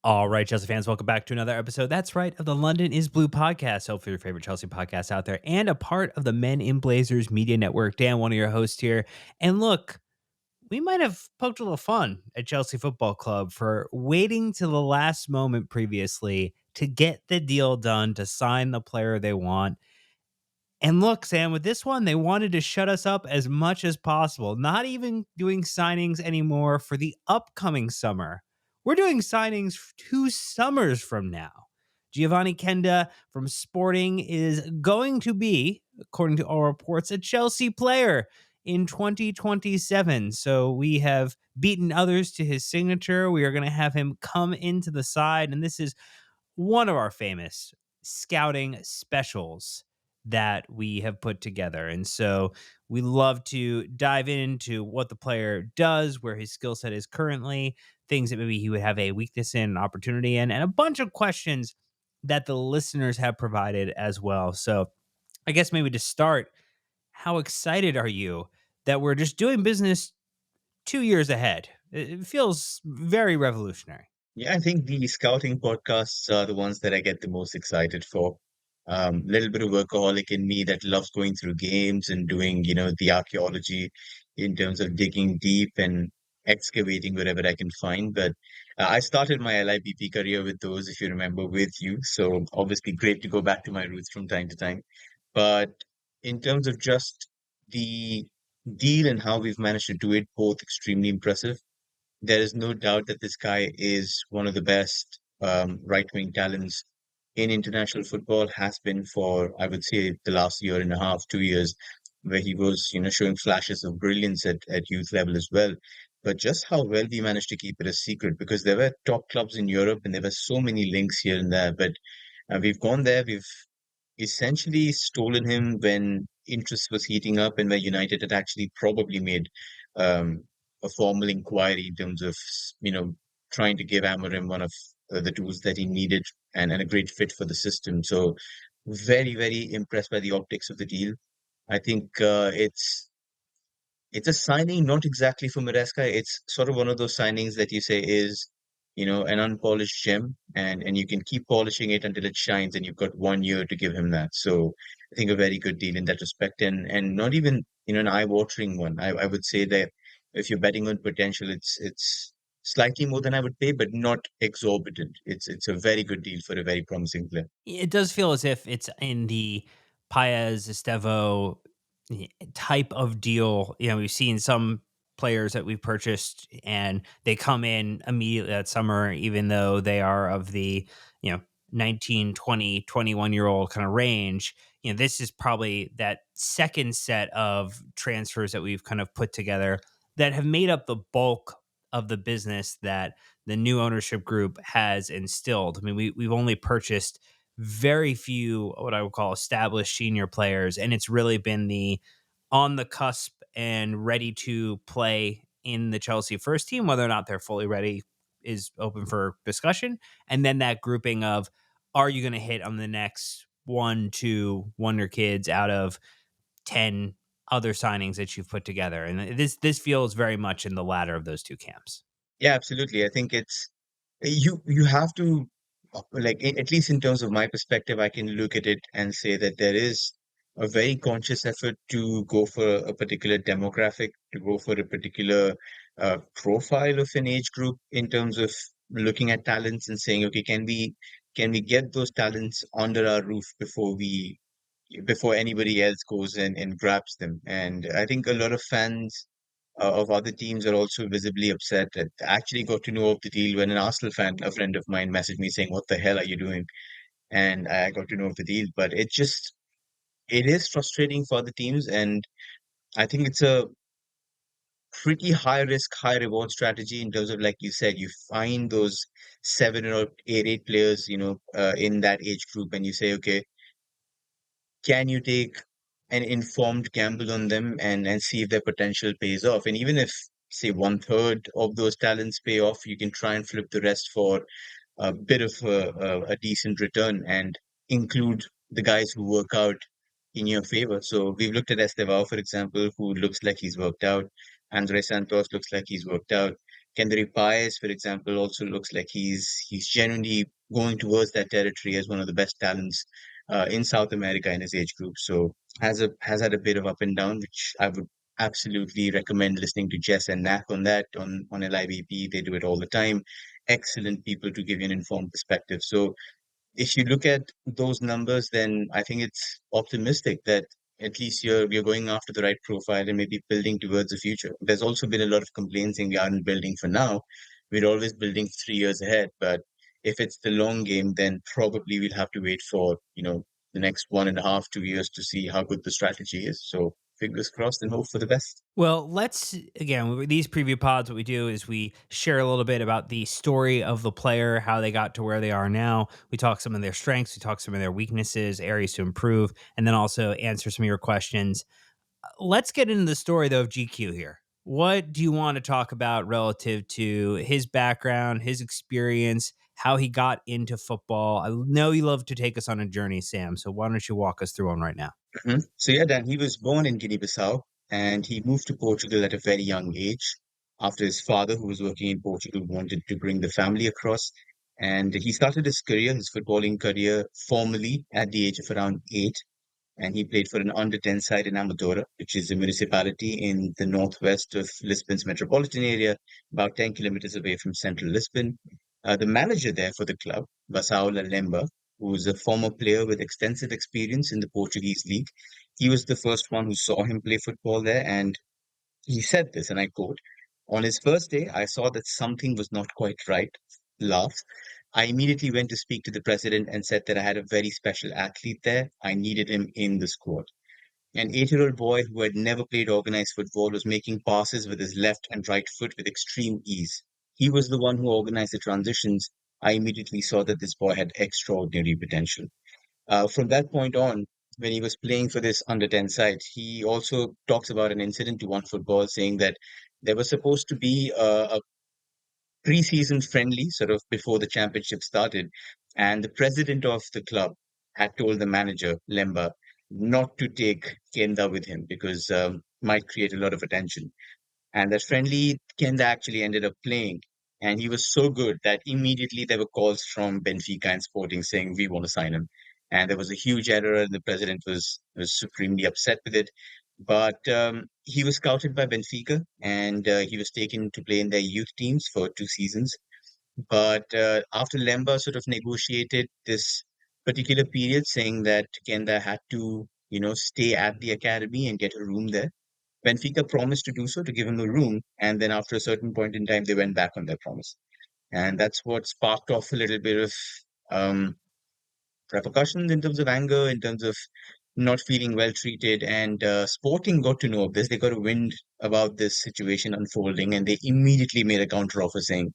All right, Chelsea fans, welcome back to another episode. That's right, of the London is Blue podcast. Hopefully, your favorite Chelsea podcast out there, and a part of the Men in Blazers Media Network. Dan, one of your hosts here. And look, we might have poked a little fun at Chelsea Football Club for waiting to the last moment previously to get the deal done to sign the player they want. And look, Sam, with this one, they wanted to shut us up as much as possible, not even doing signings anymore for the upcoming summer. We're doing signings 2 summers from now. Geovany Quenda from Sporting is going to be, according to all reports, a Chelsea player in 2027. So we have beaten others to his signature. We are going to have him come into the side, and this is one of our famous scouting specials that we have put together. And so we love to dive into what the player does, where his skill set is currently, things that maybe he would have a weakness in, an opportunity in, and a bunch of questions that the listeners have provided as well. So I guess maybe to start, how excited are you that we're just doing business 2 years ahead? It feels very revolutionary. Yeah, I think the scouting podcasts are the ones that I get the most excited for. Little bit of workaholic in me that loves going through games and doing, the archaeology in terms of digging deep and excavating wherever I can find. But I started my LIBP career with those, if you remember, with you. So obviously great to go back to my roots from time to time. But in terms of just the deal and how we've managed to do it, both extremely impressive. There is no doubt that this guy is one of the best right-wing talents in international football, has been for, I would say, the last year and a half, 2 years, where he was, showing flashes of brilliance at youth level as well. But just how well we managed to keep it a secret, because there were top clubs in Europe and there were so many links here and there. But we've gone there, we've essentially stolen him when interest was heating up and where United had actually probably made um, a formal inquiry in terms of, trying to give Amorim one of the tools that he needed and a great fit for the system. So very, very impressed by the optics of the deal. I think it's a signing not exactly for Maresca. It's sort of one of those signings that you say is, an unpolished gem, and you can keep polishing it until it shines, and you've got 1 year to give him that. So I think a very good deal in that respect, and not even an eye-watering one. I would say that if you're betting on potential, it's slightly more than I would pay, but not exorbitant. It's a very good deal for a very promising player. It does feel as if it's in the Paez Estevo type of deal. We've seen some players that we've purchased and they come in immediately that summer, even though they are of the, you know, 19, 20, 21 year old kind of range. This is probably that second set of transfers that we've kind of put together that have made up the bulk of the business that the new ownership group has instilled. I mean, we've only purchased very few what I would call established senior players, and it's really been the on the cusp and ready to play in the Chelsea first team. Whether or not they're fully ready is open for discussion. And then that grouping of are you going to hit on the next 1, 2 Wonderkids out of 10 other signings that you've put together? And this feels very much in the latter of those two camps. Yeah, absolutely. I think it's you have to like at least in terms of my perspective, I can look at it and say that there is a very conscious effort to go for a particular demographic, to go for a particular profile of an age group in terms of looking at talents and saying, okay, can we get those talents under our roof before anybody else goes and grabs them? And I think a lot of fans of other teams are also visibly upset. I actually got to know of the deal when an Arsenal fan, a friend of mine, messaged me saying, "What the hell are you doing?" And I got to know of the deal. But it is frustrating for the teams, and I think it's a pretty high risk, high reward strategy in terms of, like you said, you find those 7 or 8 players, in that age group, and you say, okay, can you take an informed gamble on them and see if their potential pays off? And even if, say, one third of those talents pay off, you can try and flip the rest for a bit of a decent return and include the guys who work out in your favor. So we've looked at Estevao, for example, who looks like he's worked out. Andre Santos looks like he's worked out. Kendry Páez, for example, also looks like he's genuinely going towards that territory as one of the best talents in South America in his age group. So has had a bit of up and down, which I would absolutely recommend listening to Jess and Knack on that on LIVP. They do it all the time. Excellent people to give you an informed perspective. So if you look at those numbers, then I think it's optimistic that at least you're going after the right profile and maybe building towards the future. There's also been a lot of complaints saying we aren't building for now. We're always building 3 years ahead. But if it's the long game, then probably we'll have to wait for, the next 1.5, 2 years to see how good the strategy is. So fingers crossed and hope for the best. Well, let's again, with these preview pods, what we do is we share a little bit about the story of the player, how they got to where they are now. We talk some of their strengths, we talk some of their weaknesses, areas to improve, and then also answer some of your questions. Let's get into the story though of GQ here. What do you want to talk about relative to his background, his experience, how he got into football? I know you love to take us on a journey, Sam. So why don't you walk us through one right now? So yeah, Dan, he was born in Guinea-Bissau and he moved to Portugal at a very young age after his father, who was working in Portugal, wanted to bring the family across. And he started his career, his footballing career, formally at the age of around 8. And he played for an under-10 side in Amadora, which is a municipality in the northwest of Lisbon's metropolitan area, about 10 kilometers away from central Lisbon. The manager there for the club, Vasaula Lemba, who was a former player with extensive experience in the Portuguese league, he was the first one who saw him play football there, and he said this, and I quote, "On his first day, I saw that something was not quite right." Laughs. I immediately went to speak to the president and said that I had a very special athlete there. I needed him in the squad. An 8-year-old boy who had never played organized football was making passes with his left and right foot with extreme ease. He was the one who organized the transitions. I immediately saw that this boy had extraordinary potential. From that point on, when he was playing for this under 10 side, he also talks about an incident to One Football saying that there was supposed to be a pre-season friendly sort of before the championship started, and the president of the club had told the manager Lemba not to take Kenda with him because might create a lot of attention. And that friendly, Kenda actually ended up playing. And he was so good that immediately there were calls from Benfica and Sporting saying, we want to sign him. And there was a huge error, and the president was supremely upset with it. But he was scouted by Benfica, and he was taken to play in their youth teams for 2 seasons. But after Lemba sort of negotiated this particular period, saying that Kenda had to, stay at the academy and get a room there, Benfica promised to do so, to give him a room, and then after a certain point in time, they went back on their promise, and that's what sparked off a little bit of um, repercussions in terms of anger, in terms of not feeling well treated. And Sporting got to know of this; they got a wind about this situation unfolding, and they immediately made a counter offer saying,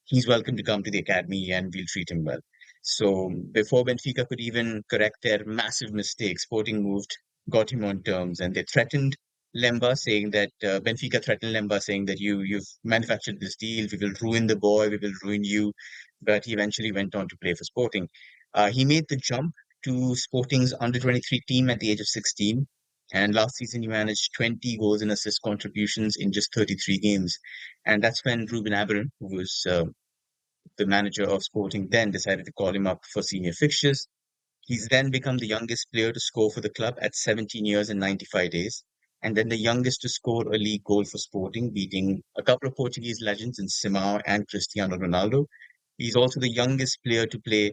he's welcome to come to the academy and we'll treat him well. So before Benfica could even correct their massive mistake, Sporting moved, got him on terms, and they threatened Lemba, saying that Benfica threatened Lemba, saying that you've manufactured this deal, we will ruin the boy, we will ruin you. But he eventually went on to play for Sporting. He made the jump to Sporting's under 23 team at the age of 16. And last season, he managed 20 goals and assist contributions in just 33 games. And that's when Ruben Amorim, who was the manager of Sporting, then decided to call him up for senior fixtures. He's then become the youngest player to score for the club at 17 years and 95 days, and then the youngest to score a league goal for Sporting, beating a couple of Portuguese legends in Simão and Cristiano Ronaldo. He's also the youngest player to play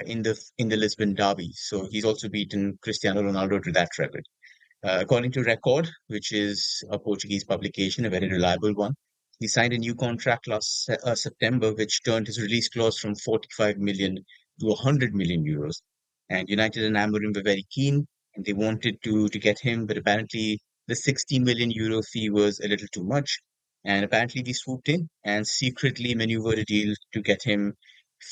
in the Lisbon derby, so he's also beaten Cristiano Ronaldo to that record. According to Record, which is a Portuguese publication, a very reliable one, he signed a new contract last September, which turned his release clause from 45 million to 100 million euros. And United and Amorim were very keen, and they wanted to get him, but apparently the 60 million euro fee was a little too much. And apparently we swooped in and secretly maneuvered a deal to get him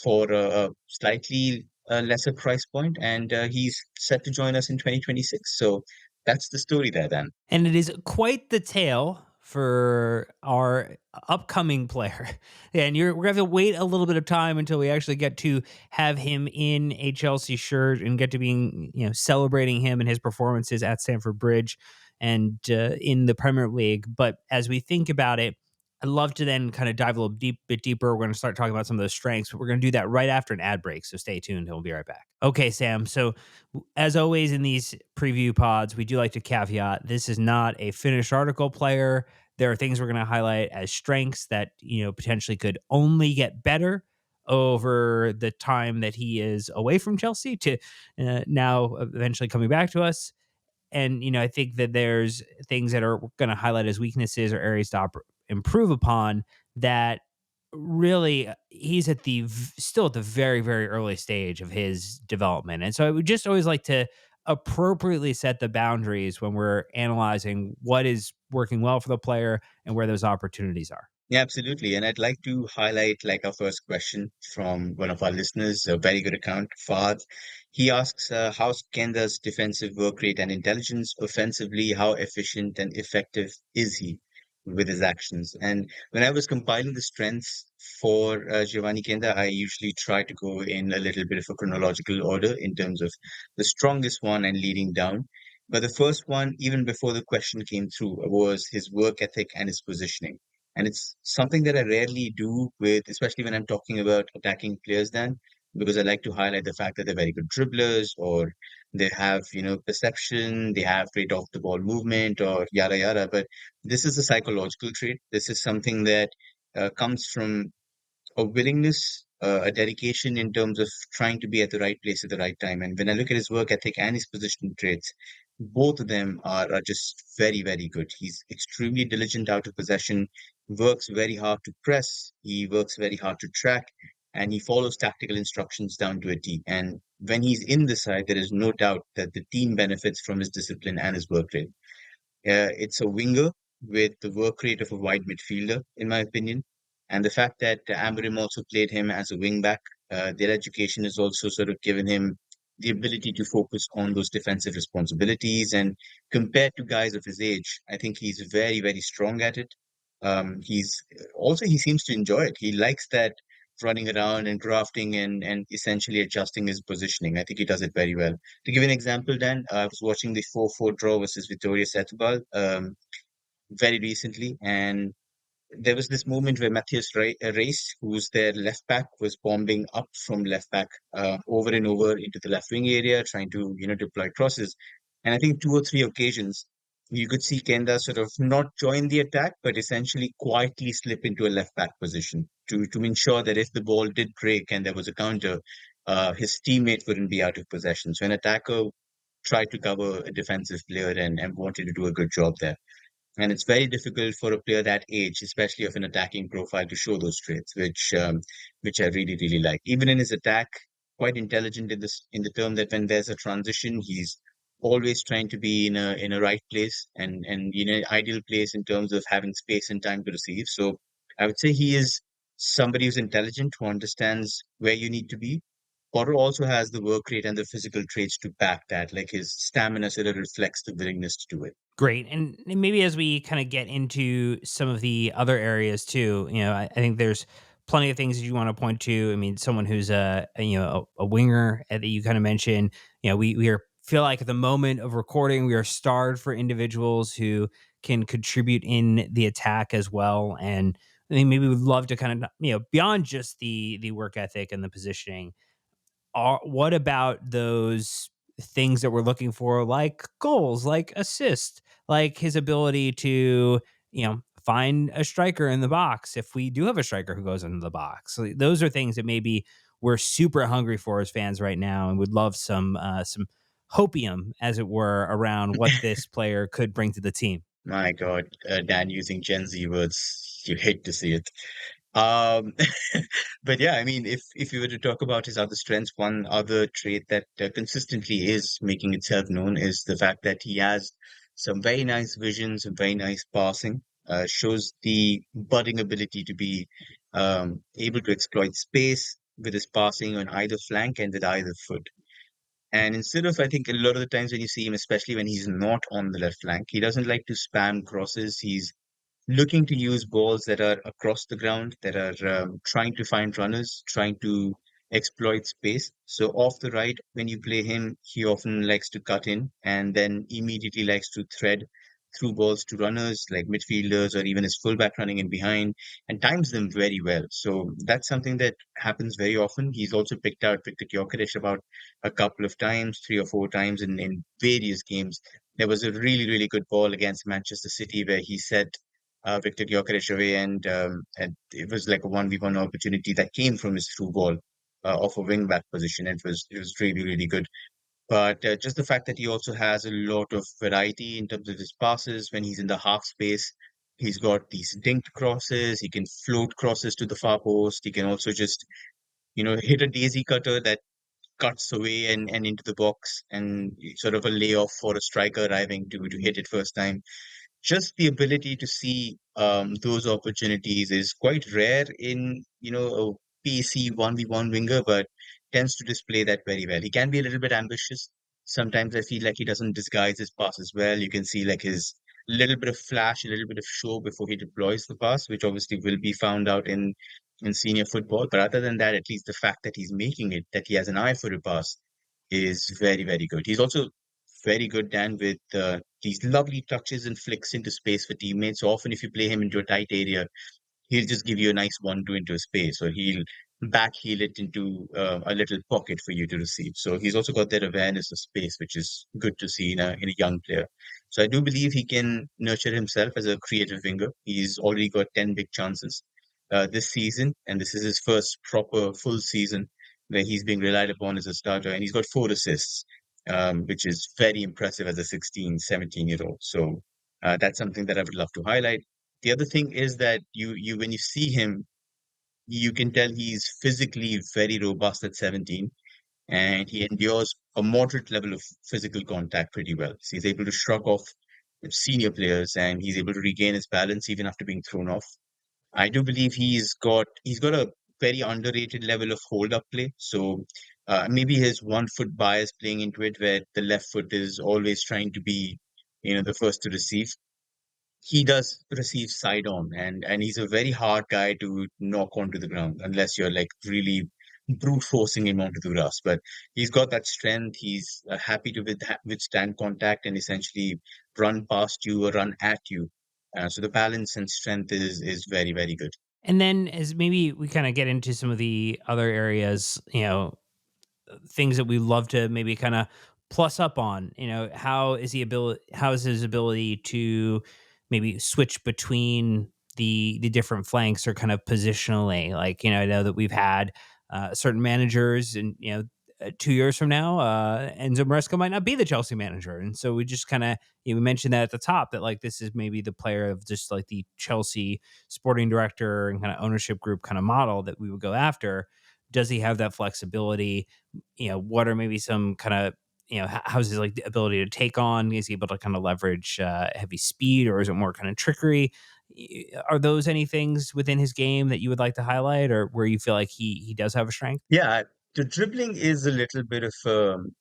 for a slightly lesser price point, and he's set to join us in 2026. So that's the story there, then. And it is quite the tale for our upcoming player. And we're going to have to wait a little bit of time until we actually get to have him in a Chelsea shirt and get to being, celebrating him and his performances at Stamford Bridge and in the Premier League. But as we think about it, I'd love to then kind of dive a little bit deeper. We're going to start talking about some of those strengths, but we're going to do that right after an ad break. So stay tuned. We'll be right back. Okay, Sam. So, as always in these preview pods, we do like to caveat this is not a finished article player. There are things we're going to highlight as strengths that, potentially could only get better over the time that he is away from Chelsea to now eventually coming back to us. And I think that there's things that are going to highlight as weaknesses or areas to improve upon that really he's still at the very very early stage of his development. And so I would just always like to appropriately set the boundaries when we're analyzing what is working well for the player and where those opportunities are. Yeah, absolutely. And I'd like to highlight like our first question from one of our listeners, a very good account, Fahd. He asks, how's Kenda's defensive work rate and intelligence offensively? How efficient and effective is he with his actions? And when I was compiling the strengths for Giovanni Kenda, I usually try to go in a little bit of a chronological order in terms of the strongest one and leading down. But the first one, even before the question came through, was his work ethic and his positioning. And it's something that I rarely do with, especially when I'm talking about attacking players, then, because I like to highlight the fact that they're very good dribblers or they have, perception, they have great off the ball movement or yada yada. But this is a psychological trait. This is something that comes from a willingness, a dedication in terms of trying to be at the right place at the right time. And when I look at his work ethic and his position traits, both of them are just very, very good. He's extremely diligent out of possession, works very hard to press, he works very hard to track, and he follows tactical instructions down to a T. And when he's in the side, there is no doubt that the team benefits from his discipline and his work rate. It's a winger with the work rate of a wide midfielder, in my opinion. And the fact that Amorim also played him as a wing back, their education has also sort of given him the ability to focus on those defensive responsibilities. And compared to guys of his age, I think he's very, very strong at it. He's also, he seems to enjoy it. He likes that running around and grafting and essentially adjusting his positioning. I think he does it very well. To give you an example, Dan, I was watching the 4-4 draw versus Vitória Setúbal very recently, and there was this moment where Matthias Reis, who's their left back, was bombing up from left back over and over into the left wing area, trying to deploy crosses. And I think two or three occasions you could see Kenda sort of not join the attack, but essentially quietly slip into a left back position to ensure that if the ball did break and there was a counter, his teammate wouldn't be out of possession. So an attacker tried to cover a defensive player and wanted to do a good job there. And it's very difficult for a player that age, especially of an attacking profile, to show those traits, which I really, really like. Even in his attack, quite intelligent in the term that when there's a transition, he's always trying to be in a right place and ideal place in terms of having space and time to receive. So I would say he is somebody who's intelligent, who understands where you need to be. Potter also has the work rate and the physical traits to back that, like his stamina sort of reflects the willingness to do it. Great. And maybe as we kind of get into some of the other areas too, I think there's plenty of things that you want to point to. I mean, someone who's a winger that you kind of mentioned, we feel like at the moment of recording, we are starved for individuals who can contribute in the attack as well. And I think maybe we'd love to kind of, beyond just the work ethic and the positioning, what about those things that we're looking for, like goals, like assists, like his ability to, find a striker in the box if we do have a striker who goes into the box. So those are things that maybe we're super hungry for as fans right now and would love some hopium, as it were, around what this player could bring to the team. My God, Dan using Gen Z words, you hate to see it. Um, but yeah, I mean, if you were to talk about his other strengths, one other trait that consistently is making itself known is the fact that he has some very nice vision, some very nice passing. Shows the budding ability to be able to exploit space with his passing on either flank and with either foot. And instead of, I think a lot of the times when you see him, especially when he's not on the left flank, he doesn't like to spam crosses. He's looking to use balls that are across the ground, that are trying to find runners, trying to exploit space. So off the right, when you play him, he often likes to cut in and then immediately likes to thread. through balls to runners like midfielders or even his fullback running in behind and times them very well. So that's something that happens very often. He's also picked out Victor Gyökeres about a couple of times, 3 or 4 times in various games. There was a really, really good ball against Manchester City where he set Victor Gyökeres away, and it was like a 1v1 opportunity that came from his through ball off a wing back position. It was really, really good. But just the fact that he also has a lot of variety in terms of his passes when he's in the half space. He's got these dinked crosses. He can float crosses to the far post. He can also just, hit a daisy cutter that cuts away and into the box and sort of a layoff for a striker arriving to hit it first time. Just the ability to see those opportunities is quite rare in a PC 1v1 winger, but tends to display that very well. He can be a little bit ambitious. Sometimes I feel like he doesn't disguise his passes well. You can see like his little bit of flash, a little bit of show before he deploys the pass, which obviously will be found out in senior football. But other than that, at least the fact that he's making it, that he has an eye for a pass, is very, very good. He's also very good, Dan, with these lovely touches and flicks into space for teammates. So often, if you play him into a tight area, he'll just give you a nice 1-2 into a space, or he'll backheel it into a little pocket for you to receive. So he's also got that awareness of space, which is good to see in a young player. So I do believe he can nurture himself as a creative winger. He's already got 10 big chances this season, and this is his first proper full season where he's being relied upon as a starter, and he's got 4 assists, which is very impressive as a 16, 17-year-old. So that's something that I would love to highlight. The other thing is that you when you see him, you can tell he's physically very robust at 17, and he endures a moderate level of physical contact pretty well. So he's able to shrug off senior players, and he's able to regain his balance even after being thrown off. I do believe he's got a very underrated level of hold up play. So maybe his 1 foot bias playing into it, where the left foot is always trying to be, the first to receive. He does receive side on, and he's a very hard guy to knock onto the ground unless you're like really brute forcing him onto the grass. But he's got that strength. He's happy to withstand contact and essentially run past you or run at you. So the balance and strength is very, very good. And then as maybe we kind of get into some of the other areas, things that we love to maybe kind of plus up on. How is his ability to maybe switch between the different flanks or kind of positionally? Like, I know that we've had certain managers, and 2 years from now, Enzo Maresca might not be the Chelsea manager, and so we just kind of, we mentioned that at the top, that like this is maybe the player of just like the Chelsea sporting director and kind of ownership group kind of model that we would go after. Does he have that flexibility? What are maybe some kind of, how's his like the ability to take on? Is he able to kind of leverage heavy speed, or is it more kind of trickery? Are those any things within his game that you would like to highlight, or where you feel like he does have a strength? Yeah, the dribbling is a little bit of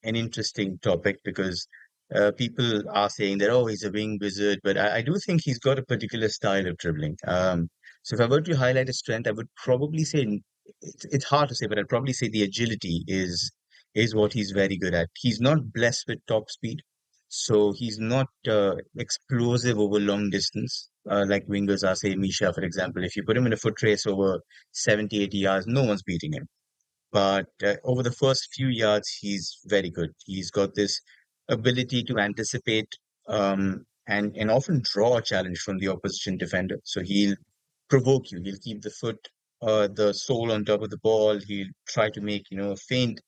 an interesting topic because people are saying that, oh, he's a wing wizard, but I do think he's got a particular style of dribbling. So if I were to highlight a strength, I would probably say it's hard to say, but I'd probably say the agility is what he's very good at. He's not blessed with top speed, so he's not explosive over long distance, like wingers are, say, Misha, for example. If you put him in a foot race over 70, 80 yards, no one's beating him. But over the first few yards, he's very good. He's got this ability to anticipate and often draw a challenge from the opposition defender. So he'll provoke you. He'll keep the sole on top of the ball. He'll try to make, a feint.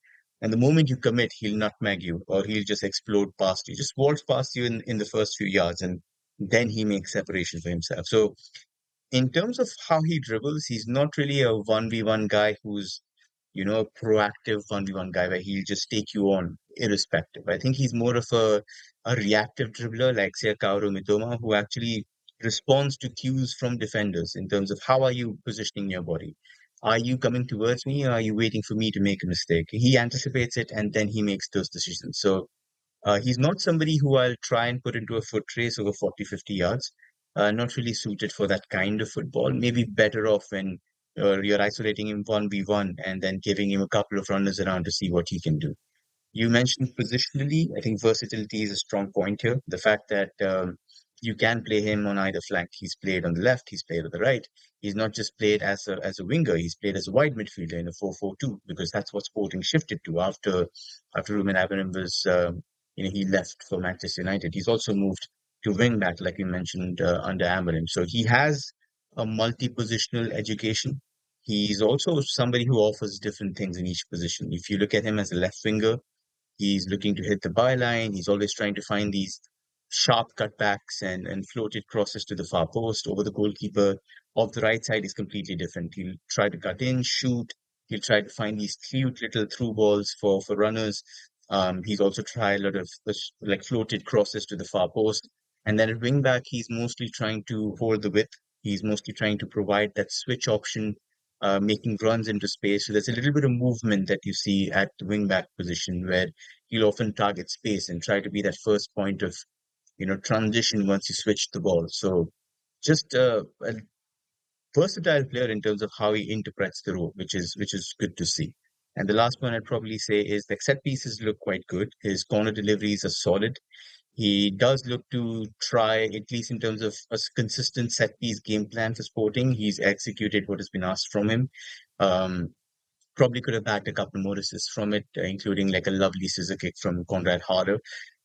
And the moment you commit, he'll nutmeg you or he'll just explode past you, just waltz past you in the first few yards. And then he makes separation for himself. So in terms of how he dribbles, he's not really a 1v1 guy who's a proactive 1v1 guy where he'll just take you on irrespective. I think he's more of a reactive dribbler, like say a Kaoru Mitoma, who actually responds to cues from defenders in terms of how are you positioning your body? Are you coming towards me or are you waiting for me to make a mistake? He anticipates it and then he makes those decisions. So he's not somebody who I'll try and put into a foot race over 40, 50 yards. Not really suited for that kind of football. Maybe better off when you're isolating him 1v1 and then giving him a couple of runners around to see what he can do. You mentioned positionally. I think versatility is a strong point here. The fact that you can play him on either flank. He's played on the left, he's played on the right. He's not just played as a winger, he's played as a wide midfielder in a 4-4-2 because that's what Sporting shifted to after Ruben Amorim was he left for Manchester United. He's also moved to wing back, like you mentioned, under Amorim. So he has a multi-positional education. He's also somebody who offers different things in each position. If you look at him as a left winger, he's looking to hit the byline. He's always trying to find these sharp cutbacks and floated crosses to the far post over the goalkeeper. Off the right side is completely different. He'll try to cut in, shoot. He'll try to find these cute little through balls for runners. He's also tried a lot of like floated crosses to the far post. And then at wing back, he's mostly trying to hold the width. He's mostly trying to provide that switch option, making runs into space. So there's a little bit of movement that you see at the wing back position where he'll often target space and try to be that first point of transition once you switch the ball. So just a versatile player in terms of how he interprets the role, which is good to see. And the last one I'd probably say is the set pieces look quite good. His corner deliveries are solid. He does look to try, at least in terms of consistent set piece game plan for Sporting. He's executed what has been asked from him. Um, Probably could have backed a couple more assists from it, including like a lovely scissor kick from Conrad Harder.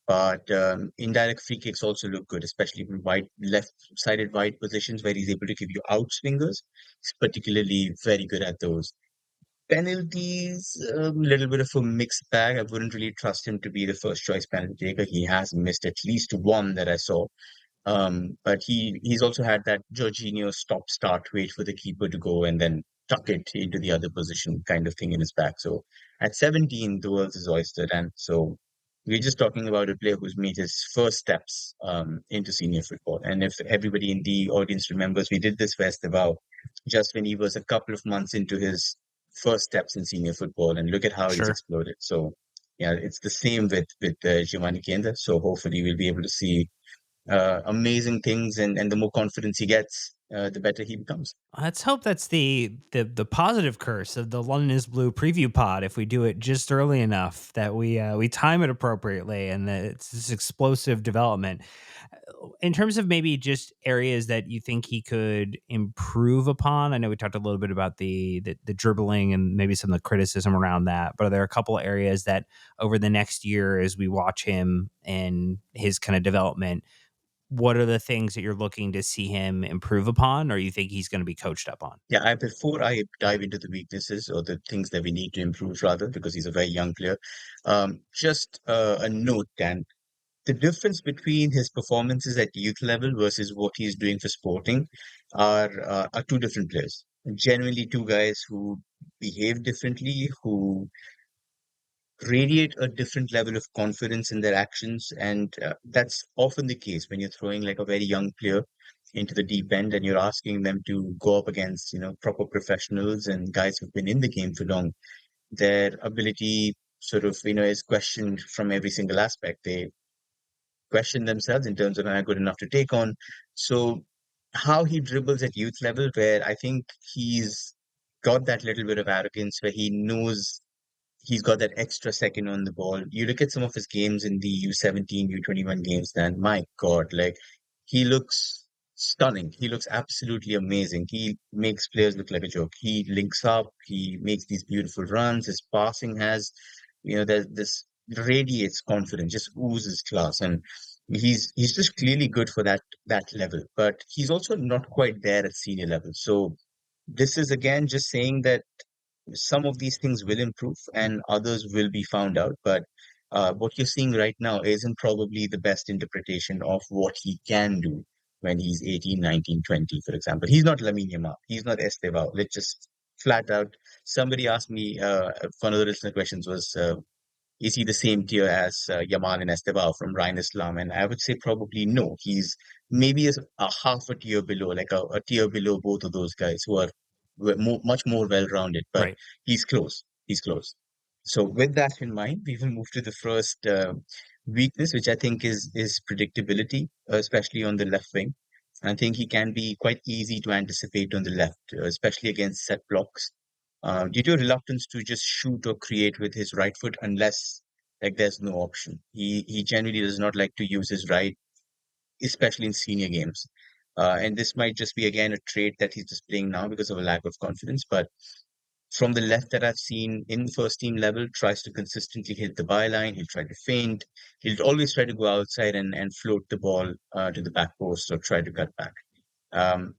But indirect free kicks also look good, especially from wide left-sided wide positions where he's able to give you outswingers. He's particularly very good at those. Penalties, a little bit of a mixed bag. I wouldn't really trust him to be the first choice penalty taker. He has missed at least one that I saw. But he's also had that Jorginho stop start, wait for the keeper to go and then tuck it into the other position kind of thing in his back. So at 17, the world is oyster. And so we're just talking about a player who's made his first steps into senior football. And if everybody in the audience remembers, we did this for Estevao just when he was a couple of months into his first steps in senior football. And look at how he's Sure. exploded. So yeah, it's the same with Geovany Quenda. So hopefully we'll be able to see amazing things, and the more confidence he gets, the better he becomes. Let's hope that's the positive curse of the London is Blue preview pod. If we do it just early enough that we time it appropriately and that it's this explosive development. In terms of maybe just areas that you think he could improve upon, I know we talked a little bit about the dribbling and maybe some of the criticism around that, but are there a couple areas that over the next year as we watch him and his kind of development, what are the things that you're looking to see him improve upon, or you think he's going to be coached up on? Yeah, before I dive into the weaknesses or the things that we need to improve, rather, because he's a very young player, just a note, Dan. The difference between his performances at youth level versus what he's doing for Sporting are two different players. Genuinely, two guys who behave differently, who radiate a different level of confidence in their actions. And that's often the case when you're throwing like a very young player into the deep end and you're asking them to go up against, proper professionals and guys who've been in the game for long. Their ability sort of, is questioned from every single aspect. They question themselves in terms of am I good enough to take on. So how he dribbles at youth level, where I think he's got that little bit of arrogance where he knows he's got that extra second on the ball. You look at some of his games in the U17, U21 games, then my God, like he looks stunning. He looks absolutely amazing. He makes players look like a joke. He links up, he makes these beautiful runs. His passing has, there's this radiates confidence, just oozes class. And he's just clearly good for that level. But he's also not quite there at senior level. So this is again just saying that some of these things will improve and others will be found out. But what you're seeing right now isn't probably the best interpretation of what he can do when he's 18, 19, 20, for example. He's not Lamine Yamal. He's not Estevao. Let's just flat out. Somebody asked me, one of the listener questions was, is he the same tier as Yamal and Estevao from Ryan Islam? And I would say probably no. He's maybe a half a tier below, like a tier below both of those guys who are much more well-rounded. But Right. he's close. He's close. So with that in mind, we will move to the first weakness, which I think is predictability, especially on the left wing. I think he can be quite easy to anticipate on the left, especially against set blocks due to reluctance to just shoot or create with his right foot unless like there's no option. He generally does not like to use his right. especially in senior games. And this might just be again a trait that he's displaying now because of a lack of confidence. But from the left that I've seen in first team level, tries to consistently hit the byline. He'll try to feint. He'll always try to go outside and float the ball to the back post or try to cut back.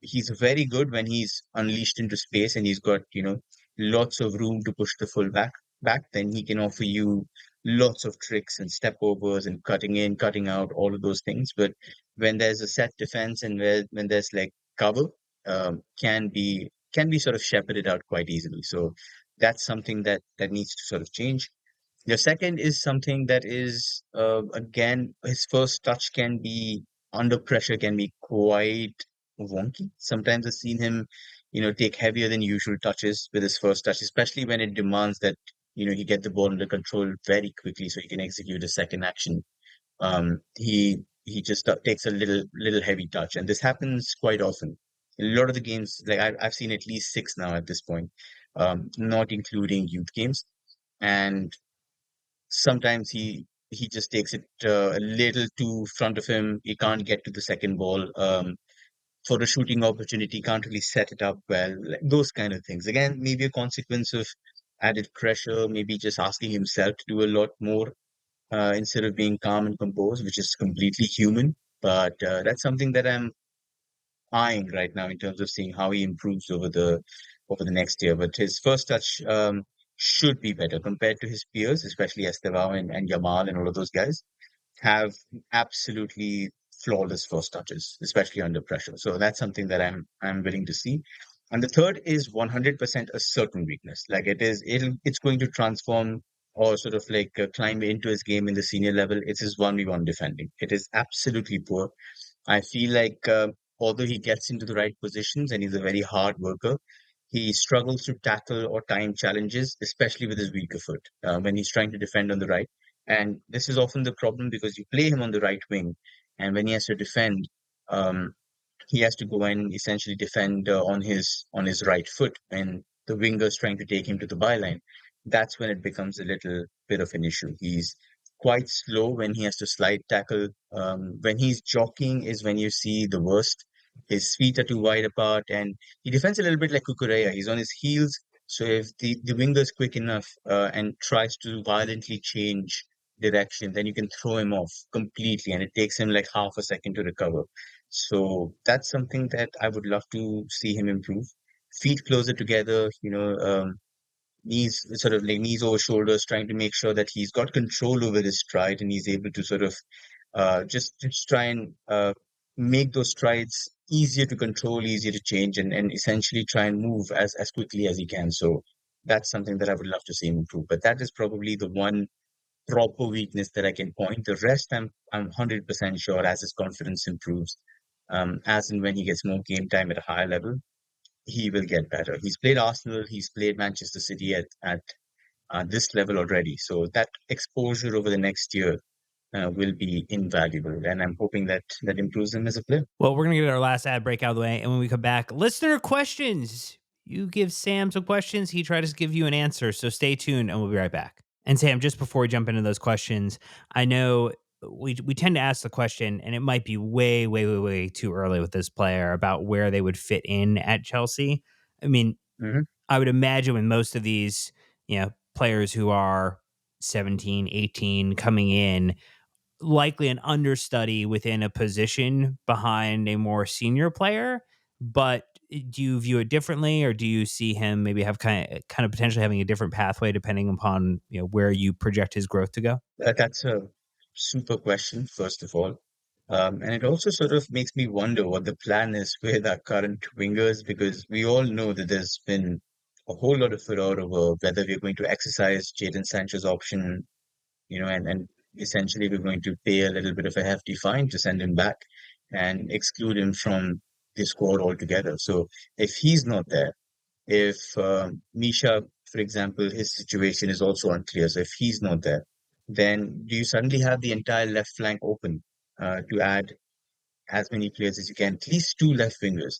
He's very good when he's unleashed into space and he's got, lots of room to push the full back. Then he can offer you lots of tricks and step overs and cutting in, cutting out, all of those things. But when there's a set defense and when there's like cover, can be sort of shepherded out quite easily. So that's something that needs to sort of change. The second is something that is, again, his first touch can be under pressure, can be quite wonky. Sometimes I've seen him, take heavier than usual touches with his first touch, especially when it demands that, he get the ball under control very quickly so he can execute a second action. He just takes a little heavy touch, and this happens quite often. A lot of the games, like I've seen at least six now at this point, not including youth games. And sometimes he just takes it a little too front of him. He can't get to the second ball for a shooting opportunity. Can't really set it up well. Like those kind of things. Again, maybe a consequence of added pressure. Maybe just asking himself to do a lot more instead of being calm and composed, which is completely human. But that's something that I'm eyeing right now in terms of seeing how he improves over the next year. But his first touch should be better compared to his peers, especially Estevao and Yamal and all of those guys have absolutely flawless first touches, especially under pressure. So that's something that I'm willing to see. And the third is 100% a certain weakness. Like it's going to transform or sort of like climb into his game in the senior level. It's his 1v1 defending. It is absolutely poor. I feel like although he gets into the right positions and he's a very hard worker, he struggles to tackle or time challenges, especially with his weaker foot when he's trying to defend on the right. And this is often the problem because you play him on the right wing, and when he has to defend, um, he has to go and essentially defend on his right foot and the winger's trying to take him to the byline. That's when it becomes a little bit of an issue. He's quite slow when he has to slide tackle. When he's jockeying is when you see the worst. His feet are too wide apart and he defends a little bit like Kukureya. He's on his heels. So if the winger is quick enough and tries to violently change direction, then you can throw him off completely and it takes him like half a second to recover. So that's something that I would love to see him improve. Feet closer together, knees sort of like knees over shoulders, trying to make sure that he's got control over his stride and he's able to sort of just try and make those strides easier to control, easier to change, and essentially try and move as quickly as he can. So that's something that I would love to see him improve. But that is probably the one proper weakness that I can point. The rest, I'm 100% sure as his confidence improves, as and when he gets more game time at a higher level, he will get better. He's played Arsenal, he's played Manchester City at this level already. So that exposure over the next year will be invaluable, and I'm hoping that that improves him as a player. Well, we're going to get our last ad break out of the way. And when we come back, listener questions. You give Sam some questions, he tries to give you an answer. So stay tuned and we'll be right back. And Sam, just before we jump into those questions, I know we tend to ask the question, and it might be way, way, way, way too early with this player about where they would fit in at Chelsea. I mean, Hmm. I would imagine with most of these, players who are 17, 18 coming in, likely an understudy within a position behind a more senior player. But do you view it differently, or do you see him maybe have kind of potentially having a different pathway depending upon where you project his growth to go? That's a super question, first of all. And it also sort of makes me wonder what the plan is with our current wingers, because we all know that there's been a whole lot of furore over whether we're going to exercise Jadon Sancho's option, and essentially we're going to pay a little bit of a hefty fine to send him back and exclude him from the squad altogether. So if he's not there, if Misha, for example, his situation is also unclear. So if he's not there, then do you suddenly have the entire left flank open to add as many players as you can, at least two left wingers?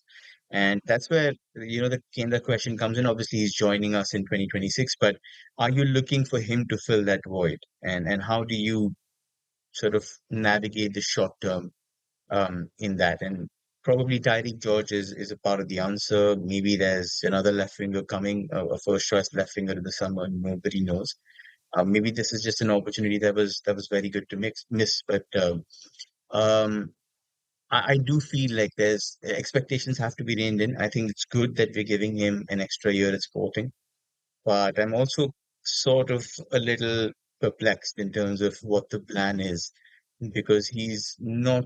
And that's where, the Kenda question comes in. Obviously, he's joining us in 2026, but are you looking for him to fill that void? And how do you sort of navigate the short term in that. And probably Tyreek George is a part of the answer. Maybe there's another left winger coming, a first choice left winger in the summer. Nobody knows. Maybe this is just an opportunity that was very good to miss. But um, I do feel like there's expectations have to be reined in. I think it's good that we're giving him an extra year at Sporting, but I'm also sort of a little perplexed in terms of what the plan is because he's not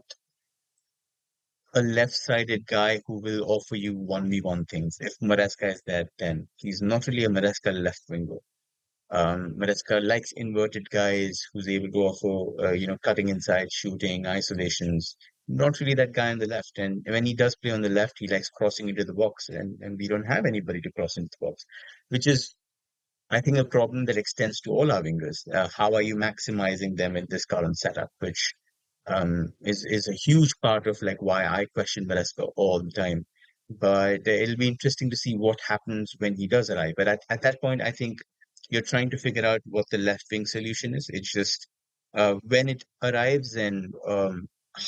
a left-sided guy who will offer you 1v1 things. If Maresca is there, then he's not really a Maresca left winger. Maresca likes inverted guys who's able to offer, cutting inside, shooting, isolations. Not really that guy on the left. And when he does play on the left, he likes crossing into the box, and we don't have anybody to cross into the box, which is I think a problem that extends to all our wingers. How are you maximizing them in this current setup, which is a huge part of like why I question Velasco all the time. But it'll be interesting to see what happens when he does arrive. But at that point, I think you're trying to figure out what the left wing solution is. It's just when it arrives and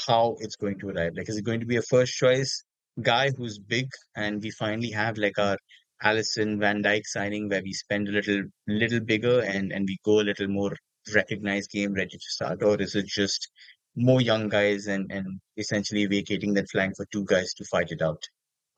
how it's going to arrive. Like, is it going to be a first choice guy who's big, and we finally have like our Allison Van Dyke signing where we spend a little bigger and we go a little more recognized game ready to start, or is it just more young guys and essentially vacating that flank for two guys to fight it out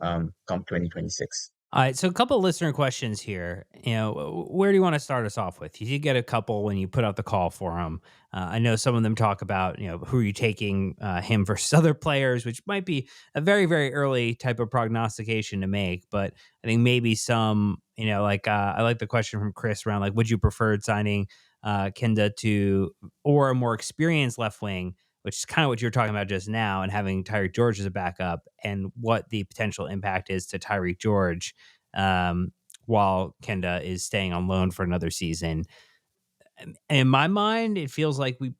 come 2026? All right, so a couple of listener questions here. Where do you want to start us off with? You did get a couple when you put out the call for them. I know some of them talk about, who are you taking, him versus other players, which might be a very, very early type of prognostication to make. But I think maybe some, like I like the question from Chris around like, would you prefer signing Kenda to or a more experienced left wing, which is kind of what you were talking about just now, and having Tyreek George as a backup, and what the potential impact is to Tyreek George while Kenda is staying on loan for another season. In my mind, it feels like we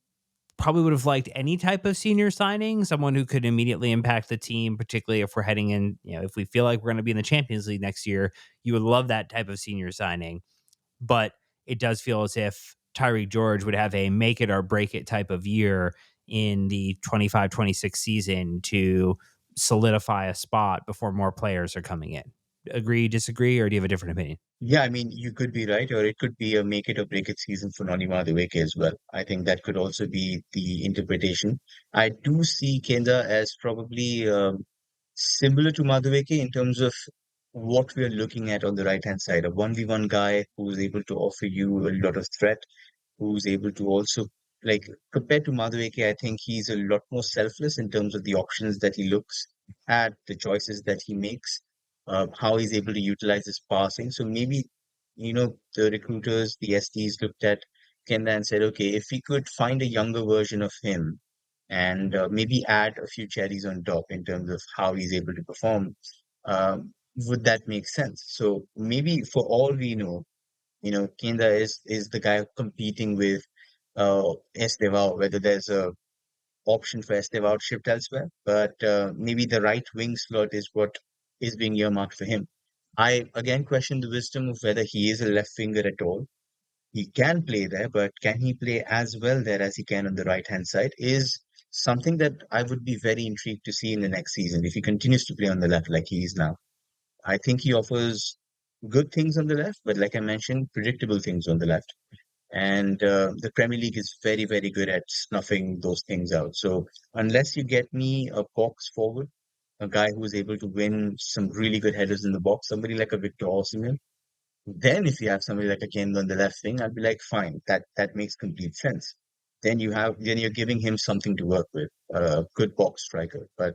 probably would have liked any type of senior signing, someone who could immediately impact the team, particularly if we're heading in, if we feel like we're going to be in the Champions League next year, you would love that type of senior signing. But it does feel as if Tyreek George would have a make it or break it type of year in the 25-26 season to solidify a spot before more players are coming in. Agree, disagree, or do you have a different opinion? Yeah, I mean, you could be right, or it could be a make it or break it season for Noni Madueke as well. I think that could also be the interpretation. I do see Kenda as probably similar to Madueke in terms of what we're looking at on the right hand side. A 1v1 guy who's able to offer you a lot of threat, who's able to also, like, compared to Madueke, I think he's a lot more selfless in terms of the options that he looks at, the choices that he makes, how he's able to utilize his passing. So maybe, the recruiters, the SDs looked at Kenda and said, okay, if we could find a younger version of him and maybe add a few cherries on top in terms of how he's able to perform, would that make sense? So maybe for all we know, Kenda is the guy competing with Estevao, whether there's a option for Estevao shipped elsewhere, but maybe the right wing slot is what is being earmarked for him. I again question the wisdom of whether he is a left winger at all. He can play there, but can he play as well there as he can on the right hand side is something that I would be very intrigued to see in the next season if he continues to play on the left like he is now. I think he offers good things on the left, but like I mentioned, predictable things on the left. And the Premier League is very, very good at snuffing those things out. So unless you get me a box forward, a guy who's able to win some really good headers in the box, somebody like a Victor Osimhen, then if you have somebody like a Kane on the left wing, I'd be like, fine, that makes complete sense. Then you're giving him something to work with, a good box striker. But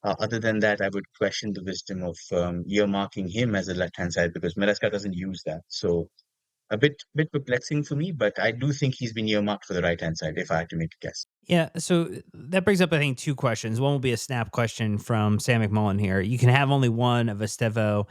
other than that, I would question the wisdom of earmarking him as a left hand side because Maresca doesn't use that. So a bit perplexing for me, but I do think he's been earmarked for the right hand side, if I had to make a guess. Yeah, so that brings up, I think, two questions. One will be a snap question from Sam McMullen here. You can have only one of Estevo,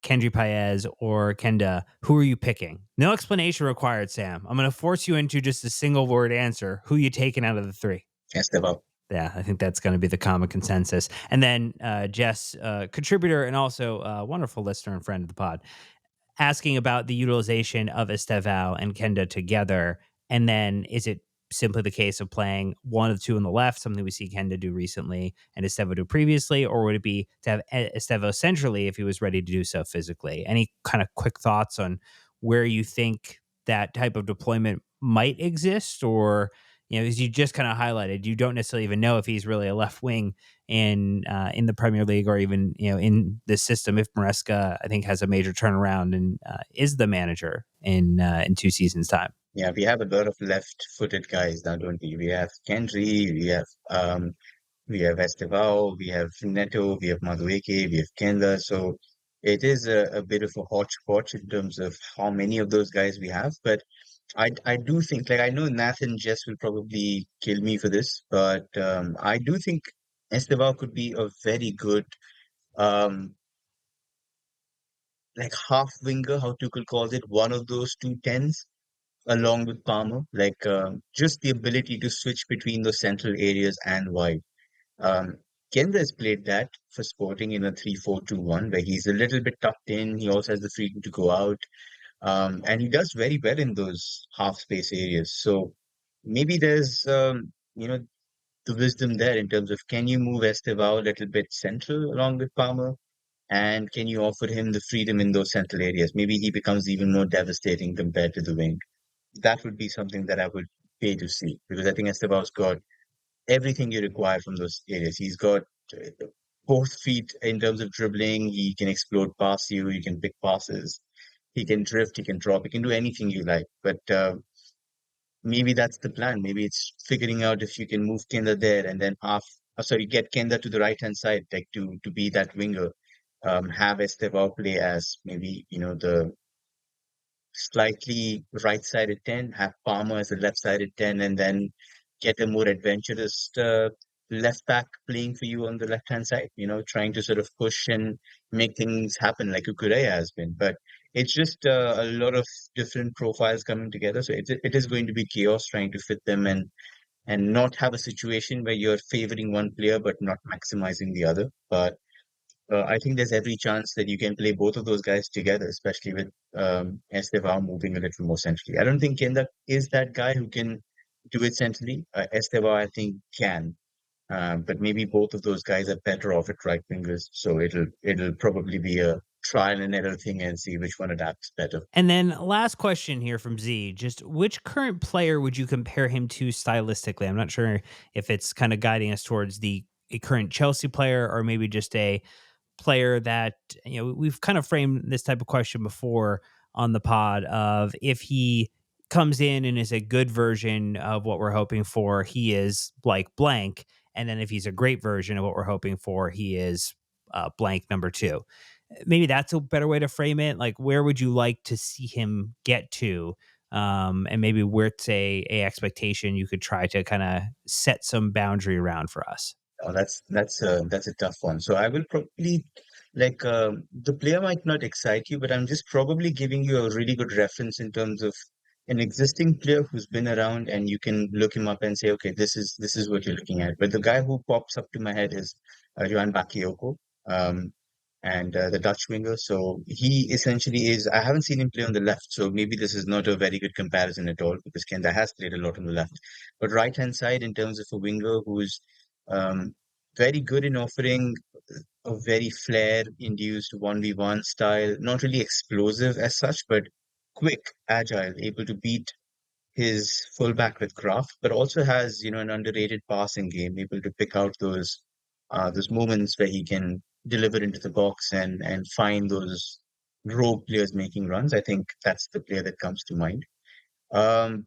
Kendry Paez, or Kenda. Who are you picking? No explanation required, Sam. I'm going to force you into just a single word answer. Who you taking out of the three? Estevao. Yeah, I think that's going to be the common consensus. And then Jess, contributor and also a wonderful listener and friend of the pod, asking about the utilization of Estevao and Kenda together. And then is it simply the case of playing one of the two on the left, something we see Kenda do recently and Estevo do previously, or would it be to have Estevo centrally if he was ready to do so physically? Any kind of quick thoughts on where you think that type of deployment might exist, or as you just kind of highlighted, you don't necessarily even know if he's really a left wing in the Premier League, or even in this system. If Maresca, I think, has a major turnaround and is the manager in 2 seasons time. Yeah, we have a lot of left-footed guys now, don't we? We have Kendry, we have Estevao, we have Neto, we have Madueke, we have Kenda. So it is a bit of a hodgepodge in terms of how many of those guys we have. But I do think, like, I know Nathan Jess will probably kill me for this, but I do think Estevao could be a very good um like half winger, how Tuchel calls it, one of those two tens along with Palmer. Like just the ability to switch between those central areas and wide. Um, Kendra has played that for Sporting in a 3-4-2-1, where he's a little bit tucked in. He also has the freedom to go out. And he does very well in those half space areas. So maybe there's, the wisdom there in terms of, can you move Estevao a little bit central along with Palmer? And can you offer him the freedom in those central areas? Maybe he becomes even more devastating compared to the wing. That would be something that I would pay to see, because I think Estebao's got everything you require from those areas. He's got both feet in terms of dribbling. He can explode past you. He can pick passes. He can drift. He can drop. He can do anything you like. But maybe that's the plan. Maybe it's figuring out if you can move Kenda there and then get Kenda to the right hand side, like to be that winger. Have Estevao play as maybe the slightly right-sided 10, have Palmer as a left-sided 10, and then get a more adventurous left back playing for you on the left-hand side, trying to sort of push and make things happen like Ukureya has been. But it's just a lot of different profiles coming together. So it is going to be chaos trying to fit them and not have a situation where you're favoring one player but not maximizing the other. But I think there's every chance that you can play both of those guys together, especially with Estevao moving a little more centrally. I don't think Kenda is that guy who can do it centrally. Estevao, I think, can. But maybe both of those guys are better off at right wingers. So it'll probably be a trial and error thing and see which one adapts better. And then last question here from Z, just which current player would you compare him to stylistically? I'm not sure if it's kind of guiding us towards the a current Chelsea player, or maybe just a player that, we've kind of framed this type of question before on the pod, of if he comes in and is a good version of what we're hoping for, he is like blank. And then if he's a great version of what we're hoping for, he is blank number two. Maybe that's a better way to frame it. Like, where would you like to see him get to? And maybe where it's a expectation you could try to kind of set some boundary around for us. Oh, that's a tough one. So I will probably the player might not excite you, but I'm just probably giving you a really good reference in terms of an existing player who's been around, and you can look him up and say, okay, this is what you're looking at. But the guy who pops up to my head is Johan Bakayoko, um, and the Dutch winger. So he essentially is. I haven't seen him play on the left, so maybe this is not a very good comparison at all, because Kenda has played a lot on the left. But right hand side, in terms of a winger who's um, very good in offering a very flair-induced 1v1 style, not really explosive as such, but quick, agile, able to beat his fullback with craft, but also has, an underrated passing game, able to pick out those moments where he can deliver into the box and find those rogue players making runs. I think that's the player that comes to mind. Um,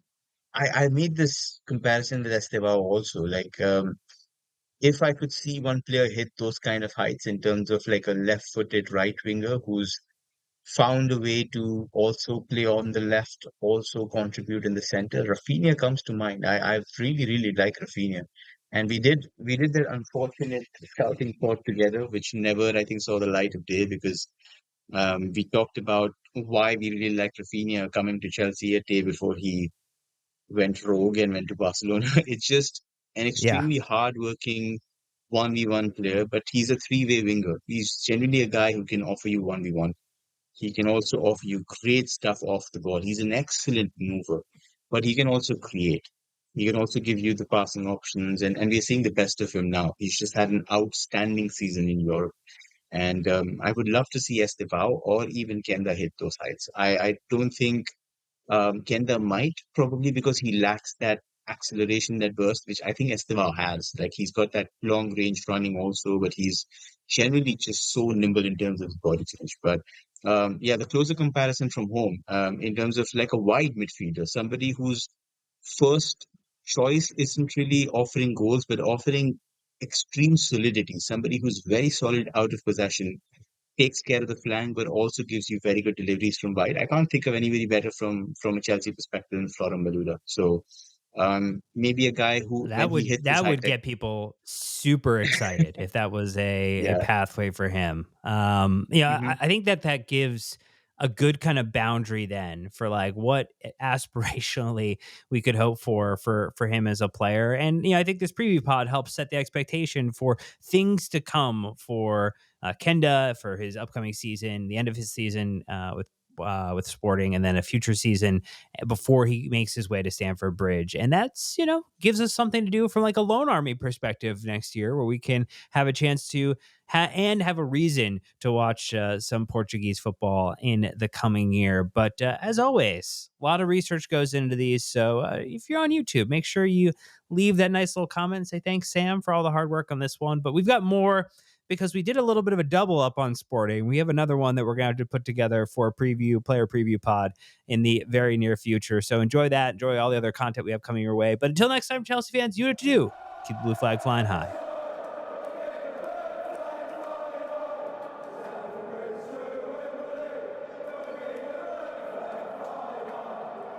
I made this comparison with Estevao also. Like, if I could see one player hit those kind of heights in terms of like a left-footed right winger who's found a way to also play on the left, also contribute in the center, Rafinha comes to mind. I really, really like Rafinha. And we did that unfortunate scouting pod together, which never, I think, saw the light of day, because we talked about why we really liked Rafinha coming to Chelsea a day before he went rogue and went to Barcelona. It's just an Yeah. extremely hardworking 1v1 player, but he's a three-way winger. He's genuinely a guy who can offer you 1v1. He can also offer you great stuff off the ball. He's an excellent mover, but he can also create. He can also give you the passing options, and we're seeing the best of him now. He's just had an outstanding season in Europe. And I would love to see Estevao or even Kenda hit those heights. I don't think Kenda might, probably because he lacks that acceleration, that burst, which I think Estevao has. Like he's got that long range running also, but he's generally just so nimble in terms of his body change. But yeah, the closer comparison from home, in terms of like a wide midfielder, somebody whose first choice isn't really offering goals, but offering extreme solidity. Somebody who's very solid out of possession, takes care of the flank, but also gives you very good deliveries from wide. I can't think of anybody better from a Chelsea perspective than Florent Malouda. So maybe a guy who, when That he would hits his that high would tech, get people super excited if that was a yeah, pathway for him. Yeah, hmm I think that that gives a good kind of boundary then for like what aspirationally we could hope for him as a player. And I think this preview pod helps set the expectation for things to come for Kenda for his upcoming season, the end of his season with Sporting, and then a future season before he makes his way to Stamford Bridge. And that's, gives us something to do from like a loan army perspective next year where we can have a chance to have a reason to watch some Portuguese football in the coming year. But as always, a lot of research goes into these. So if you're on YouTube, make sure you leave that nice little comment and say thanks, Sam, for all the hard work on this one. But we've got more because we did a little bit of a double up on Sporting. We have another one that we're going to have to put together for a player preview pod in the very near future. So enjoy that. Enjoy all the other content we have coming your way. But until next time, Chelsea fans, you know what to do. Keep the blue flag flying high.